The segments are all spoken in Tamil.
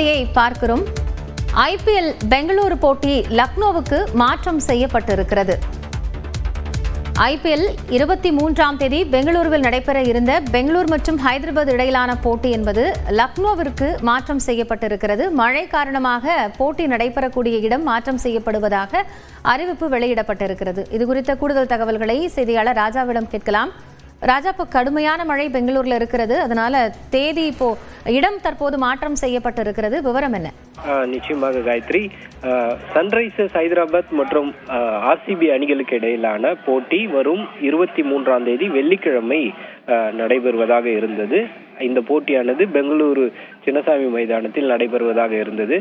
செய்தியை பார்க்கிறோம். IPL பெங்களூரு போட்டி லக்னோவுக்கு மாற்றம் செய்யப்பட்டிருக்கிறது. IPL 23ஆம் தேதி பெங்களூருவில் நடைபெற இருந்த பெங்களூர் மற்றும் ஹைதராபாத் இடையிலான போட்டி என்பது லக்னோவிற்கு மாற்றம் செய்யப்பட்டிருக்கிறது. மழை காரணமாக போட்டி நடைபெறக்கூடிய இடம் மாற்றம் செய்யப்படுவதாக அறிவிப்பு வெளியிடப்பட்டிருக்கிறது. இதுகுறித்த கூடுதல் தகவல்களை செய்தியாளர் ராஜாவிடம் கேட்கலாம். ராஜா, இப்போ கடுமையான மழை பெங்களூர்ல இருக்கிறது, அதனால தேதி இடம் தற்போது மாற்றம் செய்யப்பட்டிருக்கிறது. விவரம் என்ன? நிச்சயமாக காயத்ரி, சன்ரைசர்ஸ் ஹைதராபாத் மற்றும் RCB அணிகளுக்கு இடையிலான போட்டி வரும் 23ஆம் தேதி வெள்ளிக்கிழமை நடைபெறுவதாக இருந்தது. இந்த போட்டியானது பெங்களூரு சின்னசாமி மைதானத்தில் நடைபெறுவதாக இருந்தது.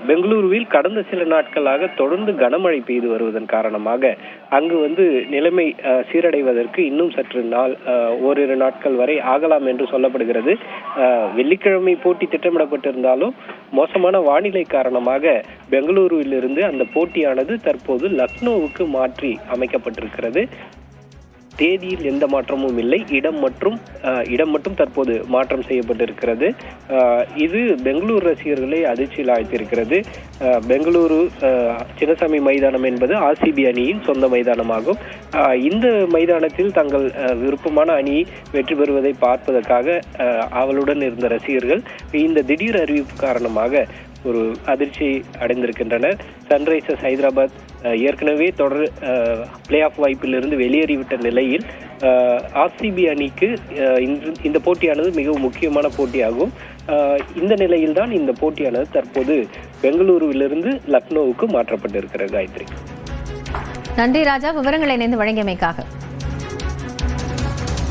பெங்களூருவில் கடந்த சில நாட்களாக தொடர்ந்து கனமழை பெய்து வருவதன் காரணமாக அங்கு நிலைமை சீரடைவதற்கு இன்னும் சற்று ஓரிரு நாட்கள் வரை ஆகலாம் என்று சொல்லப்படுகிறது. வெள்ளிக்கிழமை போட்டி திட்டமிடப்பட்டிருந்தாலும் மோசமான வானிலை காரணமாக பெங்களூருவில் இருந்து அந்த போட்டியானது தற்போது லக்னோவுக்கு மாற்றி அமைக்கப்பட்டிருக்கிறது. தேதியில் எந்த மாற்றமும் இல்லை, இடம் மட்டும் தற்போது மாற்றம் செய்யப்பட்டிருக்கிறது. இது பெங்களூரு ரசிகர்களை அதிர்ச்சியில் ஆழ்த்தியிருக்கிறது. பெங்களூரு சின்னசாமி மைதானம் என்பது RCB அணியின் சொந்த மைதானமாகும். இந்த மைதானத்தில் தங்கள் விருப்பமான அணி வெற்றி பெறுவதை பார்ப்பதற்காக ஆவலுடன் இருந்த ரசிகர்கள் இந்த திடீர் அறிவிப்பு காரணமாக ஒரு அதிர்ச்சி அடைந்திருக்கின்றனர். சன்ரைசர்ஸ் ஹைதராபாத் ஏற்கனவே தொடர் பிளே ஆஃப் வாய்ப்பிலிருந்து வெளியேறிவிட்ட நிலையில் RCB அணிக்கு இந்த போட்டியானது மிகவும் முக்கியமான போட்டியாகும். இந்த நிலையில்தான் இந்த போட்டியானது தற்போது பெங்களூருவிலிருந்து லக்னோவுக்கு மாற்றப்பட்டிருக்கிறது. காயத்ரி, நன்றி ராஜா, விவரங்களை இணைந்து வழங்கியமைக்காக.